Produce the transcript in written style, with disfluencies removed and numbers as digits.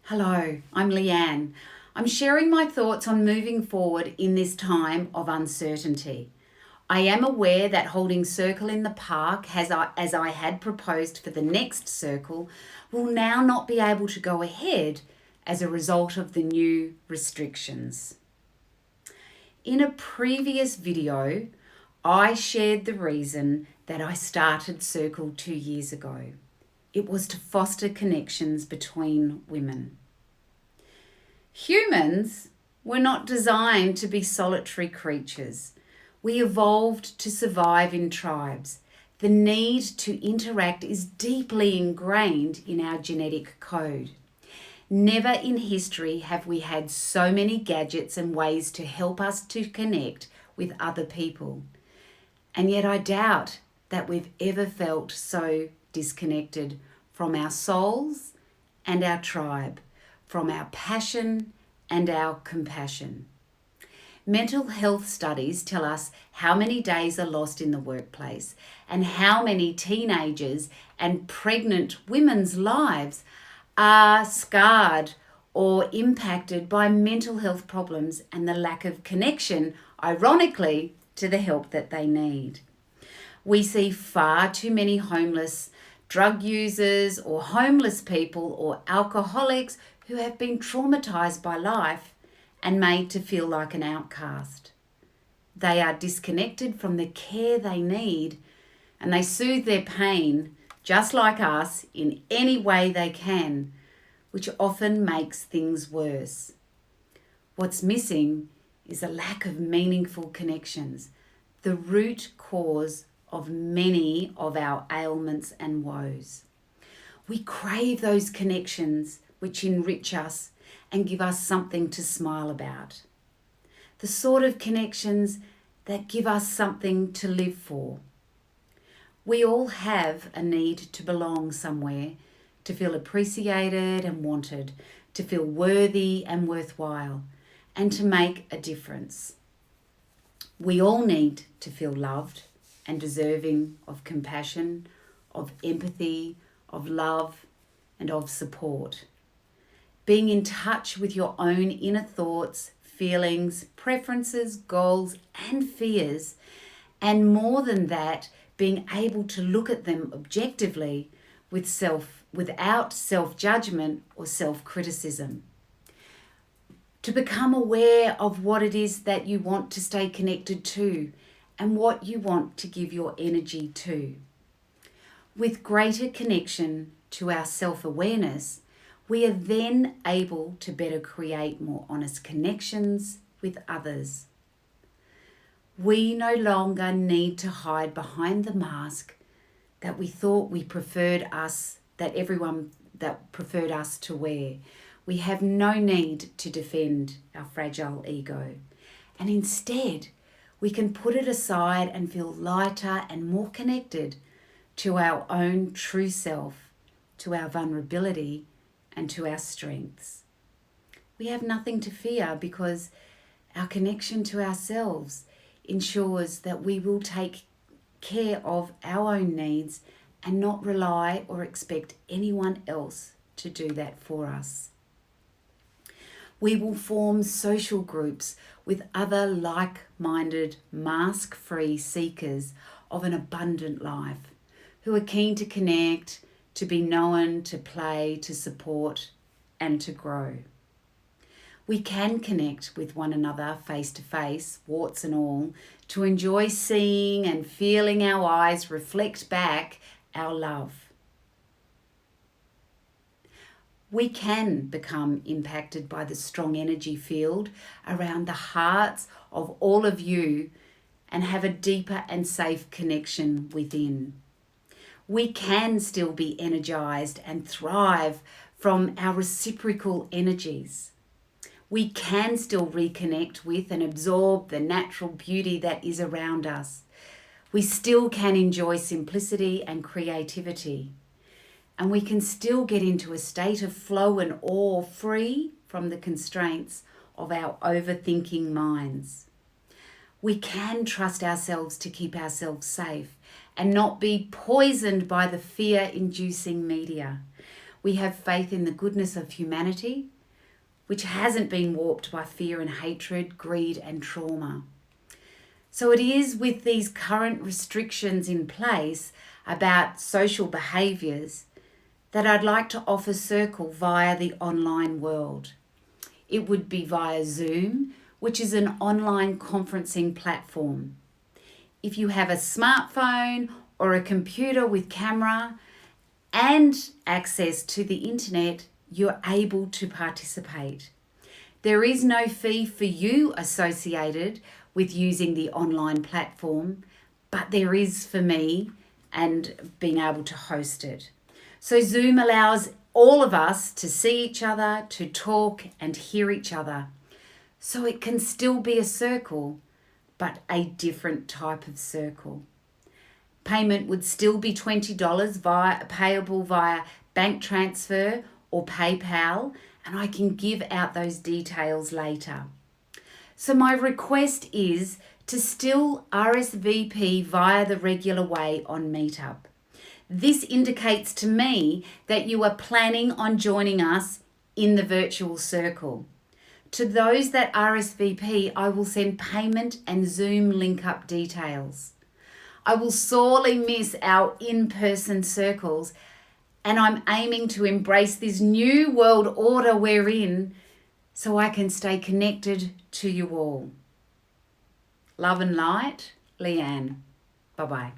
Hello, I'm Leanne. I'm sharing my thoughts on moving forward in this time of uncertainty. I am aware that holding Circle in the Park, as I had proposed for the next Circle, will now not be able to go ahead as a result of the new restrictions. In a previous video, I shared the reason that I started Circle 2 years ago. It was to foster connections between women. Humans were not designed to be solitary creatures. We evolved to survive in tribes. The need to interact is deeply ingrained in our genetic code. Never in history have we had so many gadgets and ways to help us to connect with other people. And yet I doubt that we've ever felt so disconnected from our souls and our tribe, from our passion and our compassion. Mental health studies tell us how many days are lost in the workplace and how many teenagers and pregnant women's lives are scarred or impacted by mental health problems and the lack of connection, ironically, to the help that they need. We see far too many homeless, drug users or homeless people or alcoholics who have been traumatized by life and made to feel like an outcast. They are disconnected from the care they need and they soothe their pain, just like us, in any way they can, which often makes things worse. What's missing is a lack of meaningful connections, the root cause of many of our ailments and woes. We crave those connections which enrich us and give us something to smile about. The sort of connections that give us something to live for. We all have a need to belong somewhere, to feel appreciated and wanted, to feel worthy and worthwhile, and to make a difference. We all need to feel loved and deserving of compassion, of empathy, of love, and of support. Being in touch with your own inner thoughts, feelings, preferences, goals, and fears, and more than that, being able to look at them objectively without self-judgment or self-criticism. To become aware of what it is that you want to stay connected to and what you want to give your energy to. With greater connection to our self-awareness, we are then able to better create more honest connections with others. We no longer need to hide behind the mask that we thought everyone preferred us to wear. We have no need to defend our fragile ego. And instead, we can put it aside and feel lighter and more connected to our own true self, to our vulnerability, and to our strengths. We have nothing to fear because our connection to ourselves ensures that we will take care of our own needs and not rely or expect anyone else to do that for us. We will form social groups with other like-minded, mask-free seekers of an abundant life who are keen to connect, to be known, to play, to support, and to grow. We can connect with one another face to face, warts and all, to enjoy seeing and feeling our eyes reflect back our love. We can become impacted by the strong energy field around the hearts of all of you and have a deeper and safe connection within. We can still be energized and thrive from our reciprocal energies. We can still reconnect with and absorb the natural beauty that is around us. We still can enjoy simplicity and creativity. And we can still get into a state of flow and awe, free from the constraints of our overthinking minds. We can trust ourselves to keep ourselves safe and not be poisoned by the fear-inducing media. We have faith in the goodness of humanity, which hasn't been warped by fear and hatred, greed and trauma. So it is with these current restrictions in place about social behaviours that I'd like to offer Circle via the online world. It would be via Zoom, which is an online conferencing platform. If you have a smartphone or a computer with camera and access to the internet, you're able to participate. There is no fee for you associated with using the online platform, but there is for me and being able to host it. So Zoom allows all of us to see each other, to talk and hear each other. So it can still be a circle, but a different type of circle. Payment would still be $20 payable via bank transfer or PayPal, and I can give out those details later. So my request is to still RSVP via the regular way on Meetup. This indicates to me that you are planning on joining us in the virtual circle. To those that RSVP, I will send payment and Zoom link up details. I will sorely miss our in-person circles, and I'm aiming to embrace this new world order we're in so I can stay connected to you all. Love and light, Leanne. Bye-bye.